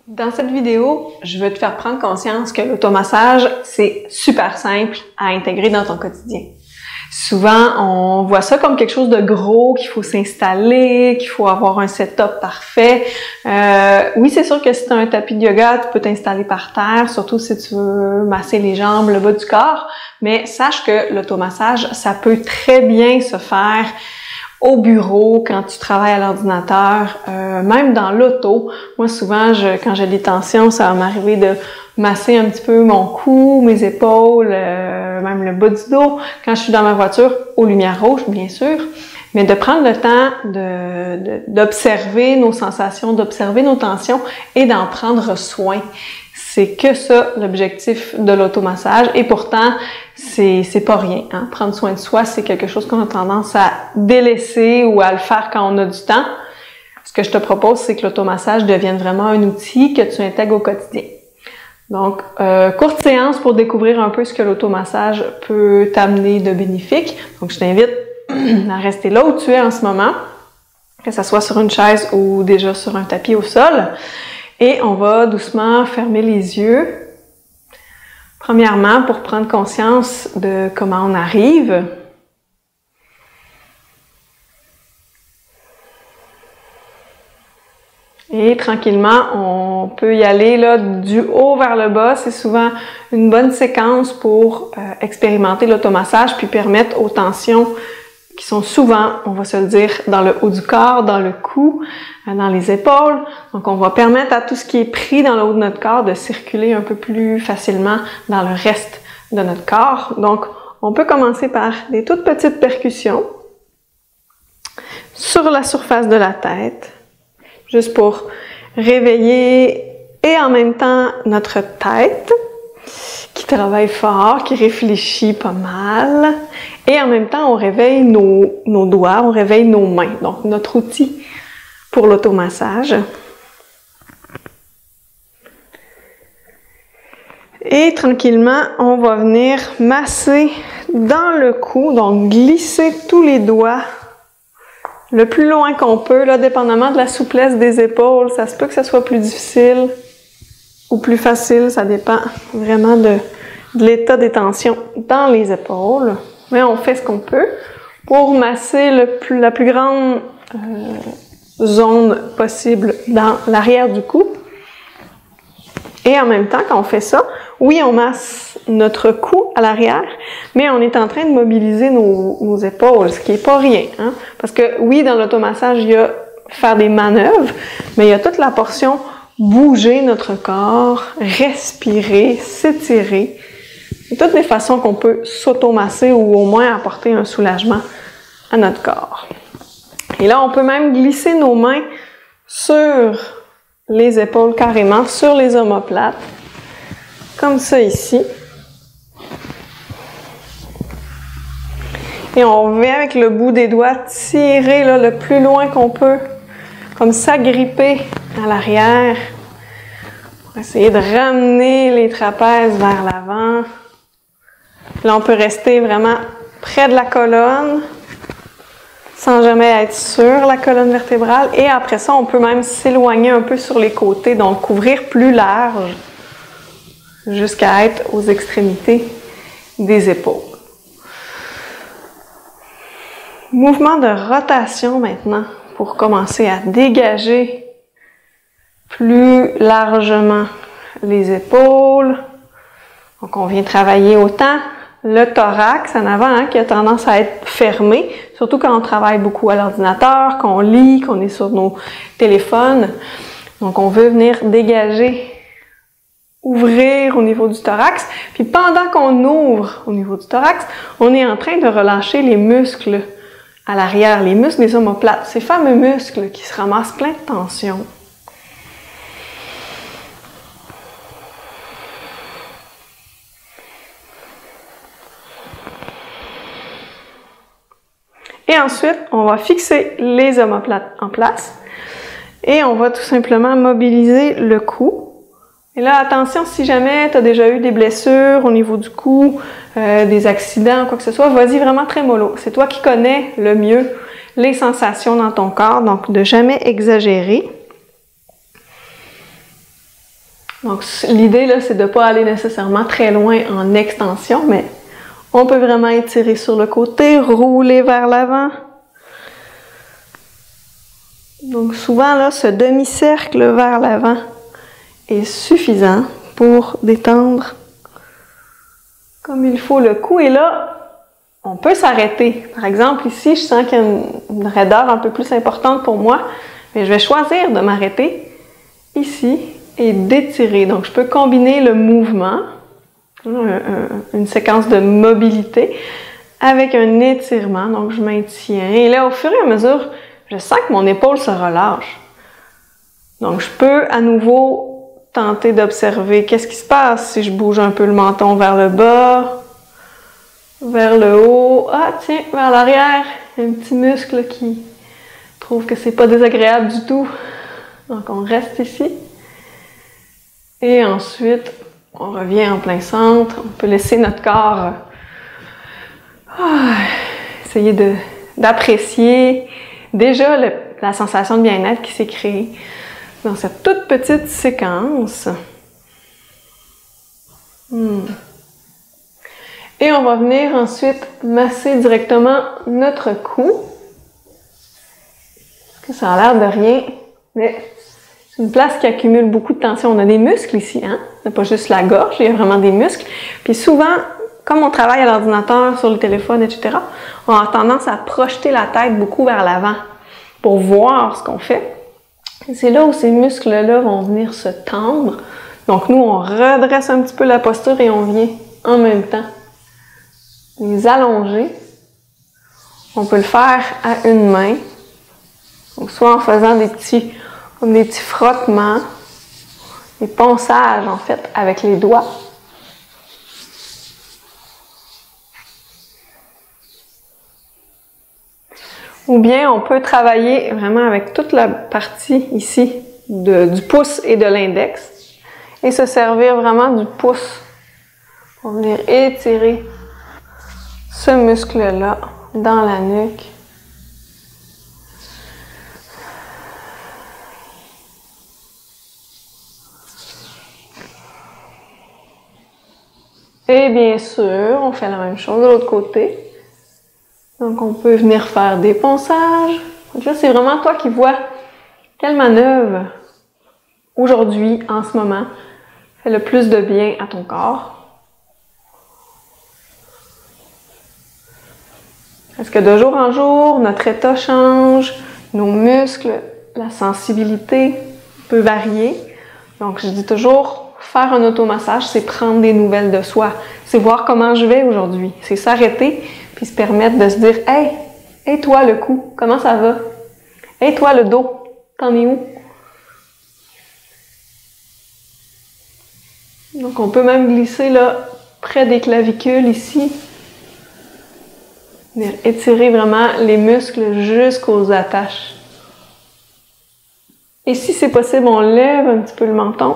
Dans cette vidéo, je veux te faire prendre conscience que l'automassage, c'est super simple à intégrer dans ton quotidien. Souvent, on voit ça comme quelque chose de gros, qu'il faut s'installer, qu'il faut avoir un setup parfait. Oui, c'est sûr que si tu as un tapis de yoga, tu peux t'installer par terre, surtout si tu veux masser les jambes, le bas du corps. Mais sache que l'automassage, ça peut très bien se faire au bureau, quand tu travailles à l'ordinateur, même dans l'auto. Moi, souvent, quand j'ai des tensions, ça va m'arriver de masser un petit peu mon cou, mes épaules, même le bas du dos, quand je suis dans ma voiture, aux lumières rouges, bien sûr. Mais de prendre le temps d'observer nos sensations, d'observer nos tensions et d'en prendre soin. C'est que ça, l'objectif de l'automassage. Et pourtant, c'est pas rien. Hein? Prendre soin de soi, c'est quelque chose qu'on a tendance à délaisser ou à le faire quand on a du temps. Ce que je te propose, c'est que l'automassage devienne vraiment un outil que tu intègres au quotidien. Donc, courte séance pour découvrir un peu ce que l'automassage peut t'amener de bénéfique. Donc, je t'invite à rester là où tu es en ce moment, que ce soit sur une chaise ou déjà sur un tapis au sol. Et on va doucement fermer les yeux. Premièrement, pour prendre conscience de comment on arrive. Et tranquillement, on peut y aller là, du haut vers le bas. C'est souvent une bonne séquence pour expérimenter l'automassage puis permettre aux tensions qui sont souvent, on va se le dire, dans le haut du corps, dans le cou, dans les épaules. Donc, on va permettre à tout ce qui est pris dans le haut de notre corps de circuler un peu plus facilement dans le reste de notre corps. Donc, on peut commencer par des toutes petites percussions sur la surface de la tête, juste pour réveiller et en même temps notre tête, qui travaille fort, qui réfléchit pas mal. Et en même temps, on réveille nos doigts, on réveille nos mains. Donc, notre outil pour l'automassage. Et tranquillement, on va venir masser dans le cou, donc glisser tous les doigts le plus loin qu'on peut, là, dépendamment de la souplesse des épaules. Ça se peut que ça soit plus difficile ou plus facile, ça dépend vraiment de l'état des tensions dans les épaules. Mais on fait ce qu'on peut pour masser la plus grande zone possible dans l'arrière du cou. Et en même temps, quand on fait ça, oui, on masse notre cou à l'arrière, mais on est en train de mobiliser nos épaules, ce qui n'est pas rien. Hein? Parce que oui, dans l'automassage, il y a faire des manœuvres, mais il y a toute la portion bouger notre corps, respirer, s'étirer. Toutes les façons qu'on peut s'automasser ou au moins apporter un soulagement à notre corps. Et là, on peut même glisser nos mains sur les épaules carrément, sur les omoplates, comme ça ici. Et on vient avec le bout des doigts tirer là, le plus loin qu'on peut, comme ça, gripper à l'arrière, pour essayer de ramener les trapèzes vers l'avant. Là, on peut rester vraiment près de la colonne, sans jamais être sur la colonne vertébrale. Et après ça, on peut même s'éloigner un peu sur les côtés, donc couvrir plus large, jusqu'à être aux extrémités des épaules. Mouvement de rotation maintenant, pour commencer à dégager plus largement les épaules. Donc, on vient travailler autant le thorax en avant, hein, qui a tendance à être fermé, surtout quand on travaille beaucoup à l'ordinateur, qu'on lit, qu'on est sur nos téléphones. Donc, on veut venir dégager, ouvrir au niveau du thorax. Puis, pendant qu'on ouvre au niveau du thorax, on est en train de relâcher les muscles à l'arrière, les muscles des omoplates, ces fameux muscles qui se ramassent plein de tension. Et ensuite, on va fixer les omoplates en place et on va tout simplement mobiliser le cou. Et là, attention, si jamais tu as déjà eu des blessures au niveau du cou, des accidents, quoi que ce soit, vas-y vraiment très mollo. C'est toi qui connais le mieux les sensations dans ton corps, donc de jamais exagérer. Donc, l'idée, là, c'est de ne pas aller nécessairement très loin en extension, mais on peut vraiment étirer sur le côté, rouler vers l'avant. Donc, souvent, là, ce demi-cercle vers l'avant est suffisant pour détendre comme il faut le cou. Et là, on peut s'arrêter. Par exemple, ici, je sens qu'il y a une raideur un peu plus importante pour moi, mais je vais choisir de m'arrêter ici et d'étirer. Donc, je peux combiner le mouvement, une séquence de mobilité, avec un étirement. Donc, je maintiens. Et là, au fur et à mesure, je sens que mon épaule se relâche. Donc, je peux à nouveau tenter d'observer qu'est-ce qui se passe si je bouge un peu le menton vers le bas, vers le haut. Ah, tiens, vers l'arrière. Il y a un petit muscle qui trouve que c'est pas désagréable du tout. Donc, on reste ici. Et ensuite, on revient en plein centre. On peut laisser notre corps essayer d'apprécier déjà la sensation de bien-être qui s'est créée dans cette toute petite séquence. Et on va venir ensuite masser directement notre cou. Parce que ça a l'air de rien, mais c'est une place qui accumule beaucoup de tension. On a des muscles ici, hein? C'est pas juste la gorge, il y a vraiment des muscles. Puis souvent, comme on travaille à l'ordinateur, sur le téléphone, etc., on a tendance à projeter la tête beaucoup vers l'avant pour voir ce qu'on fait. C'est là où ces muscles-là vont venir se tendre. Donc nous, on redresse un petit peu la posture et on vient en même temps les allonger. On peut le faire à une main, donc soit en faisant des petits frottements, des ponçages en fait avec les doigts. Ou bien on peut travailler vraiment avec toute la partie ici du pouce et de l'index et se servir vraiment du pouce pour venir étirer ce muscle-là dans la nuque. Et bien sûr, on fait la même chose de l'autre côté. Donc, on peut venir faire des ponçages. Donc là, c'est vraiment toi qui vois quelle manœuvre, aujourd'hui, en ce moment, fait le plus de bien à ton corps. Est-ce que de jour en jour, notre état change, nos muscles, la sensibilité peut varier. Donc, je dis toujours, faire un automassage, c'est prendre des nouvelles de soi. C'est voir comment je vais aujourd'hui. C'est s'arrêter puis se permettre de se dire « Hey, hey toi le cou, comment ça va? Hey toi le dos, t'en es où? » Donc on peut même glisser là, près des clavicules ici. Étirer vraiment les muscles jusqu'aux attaches. Et si c'est possible, on lève un petit peu le menton.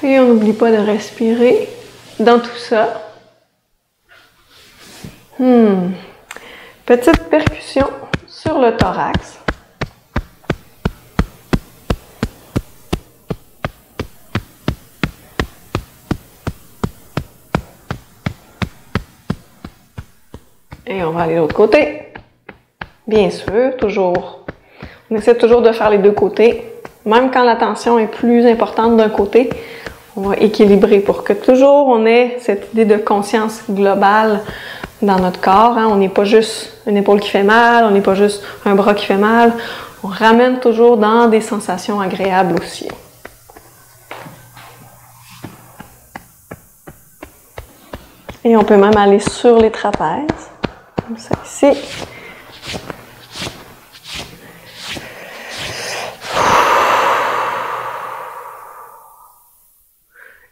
Et on n'oublie pas de respirer dans tout ça. Petite percussion sur le thorax. Et on va aller de l'autre côté. Bien sûr, toujours. On essaie toujours de faire les deux côtés. Même quand la tension est plus importante d'un côté, on va équilibrer pour que toujours on ait cette idée de conscience globale dans notre corps. Hein. On n'est pas juste une épaule qui fait mal, on n'est pas juste un bras qui fait mal. On ramène toujours dans des sensations agréables aussi. Et on peut même aller sur les trapèzes, comme ça ici.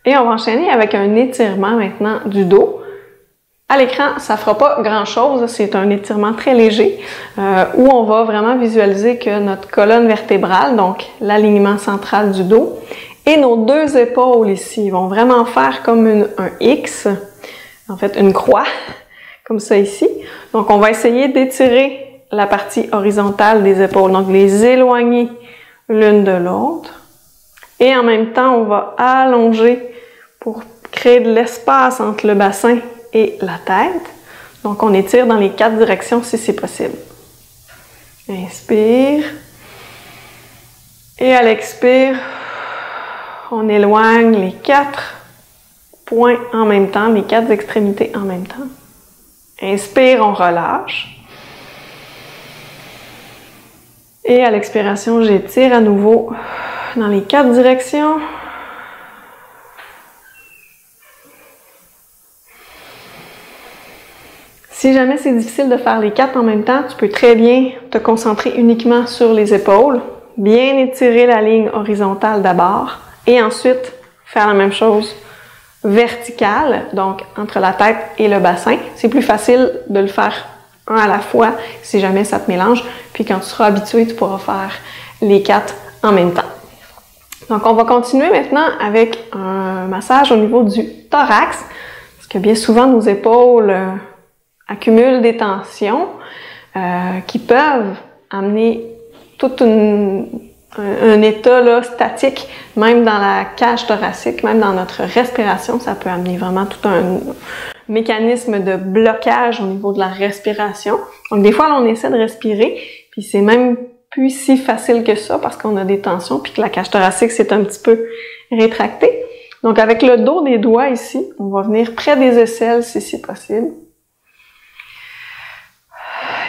Et on va enchaîner avec un étirement maintenant du dos. À l'écran, ça ne fera pas grand-chose, c'est un étirement très léger où on va vraiment visualiser que notre colonne vertébrale, donc l'alignement central du dos, et nos deux épaules ici vont vraiment faire comme un X, en fait une croix, comme ça ici. Donc on va essayer d'étirer la partie horizontale des épaules, donc les éloigner l'une de l'autre. Et en même temps, on va allonger pour créer de l'espace entre le bassin et la tête. Donc, on étire dans les 4 directions si c'est possible. Inspire. Et à l'expire, on éloigne les 4 points en même temps, les 4 extrémités en même temps. Inspire, on relâche. Et à l'expiration, j'étire à nouveau dans les 4 directions. Si jamais c'est difficile de faire les 4 en même temps, tu peux très bien te concentrer uniquement sur les épaules, bien étirer la ligne horizontale d'abord, et ensuite faire la même chose verticale, donc entre la tête et le bassin. C'est plus facile de le faire un à la fois si jamais ça te mélange, puis quand tu seras habitué, tu pourras faire les 4 en même temps. Donc on va continuer maintenant avec un massage au niveau du thorax, parce que bien souvent nos épaules accumulent des tensions qui peuvent amener tout un état là, statique, même dans la cage thoracique, même dans notre respiration, ça peut amener vraiment tout un mécanisme de blocage au niveau de la respiration. Donc des fois, là, on essaie de respirer, puis c'est même plus si facile que ça parce qu'on a des tensions, puis que la cage thoracique s'est un petit peu rétractée. Donc avec le dos des doigts ici, on va venir près des aisselles si c'est possible.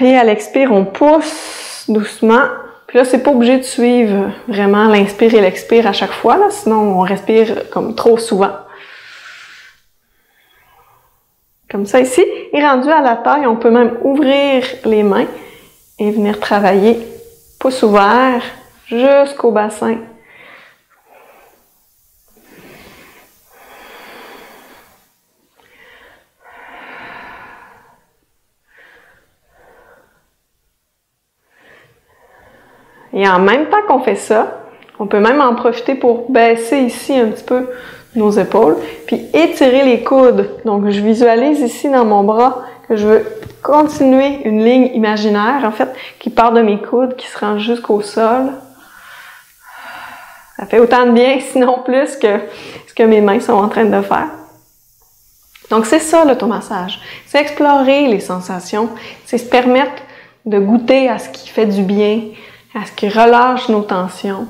Et à l'expire, on pousse doucement. Puis là, c'est pas obligé de suivre vraiment l'inspire et l'expire à chaque fois, là, sinon on respire comme trop souvent. Comme ça ici. Et rendu à la taille, on peut même ouvrir les mains et venir travailler pouce ouvert jusqu'au bassin. Et en même temps qu'on fait ça, on peut même en profiter pour baisser ici un petit peu nos épaules, puis étirer les coudes. Donc, je visualise ici dans mon bras que je veux continuer une ligne imaginaire, en fait, qui part de mes coudes, qui se rend jusqu'au sol. Ça fait autant de bien, sinon plus, que ce que mes mains sont en train de faire. Donc, c'est ça l'automassage. C'est explorer les sensations, c'est se permettre de goûter à ce qui fait du bien, à ce qui relâche nos tensions.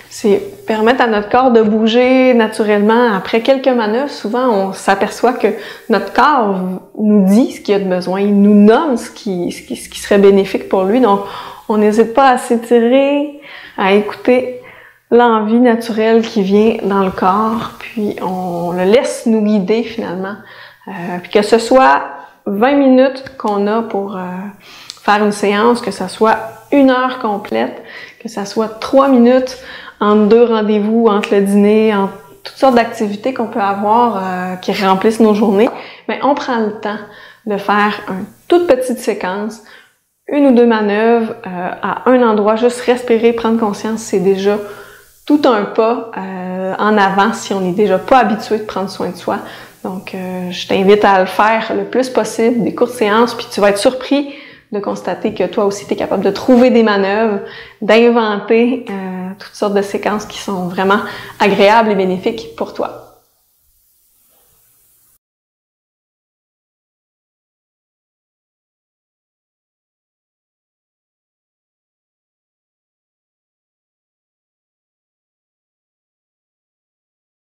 C'est permettre à notre corps de bouger naturellement. Après quelques manœuvres, souvent, on s'aperçoit que notre corps nous dit ce qu'il a de besoin. Il nous nomme ce qui serait bénéfique pour lui. Donc, on n'hésite pas à s'étirer, à écouter l'envie naturelle qui vient dans le corps, puis on le laisse nous guider finalement. Puis que ce soit 20 minutes qu'on a pour faire une séance, que ce soit 1 heure complète, que ça soit 3 minutes entre 2 rendez-vous, entre le dîner, entre toutes sortes d'activités qu'on peut avoir qui remplissent nos journées, mais on prend le temps de faire une toute petite séquence, 1 ou 2 manœuvres à un endroit, juste respirer, prendre conscience, c'est déjà tout un pas en avant si on n'est déjà pas habitué de prendre soin de soi. Donc, je t'invite à le faire le plus possible, des courtes séances, puis tu vas être surpris de constater que toi aussi, tu es capable de trouver des manœuvres, d'inventer toutes sortes de séquences qui sont vraiment agréables et bénéfiques pour toi.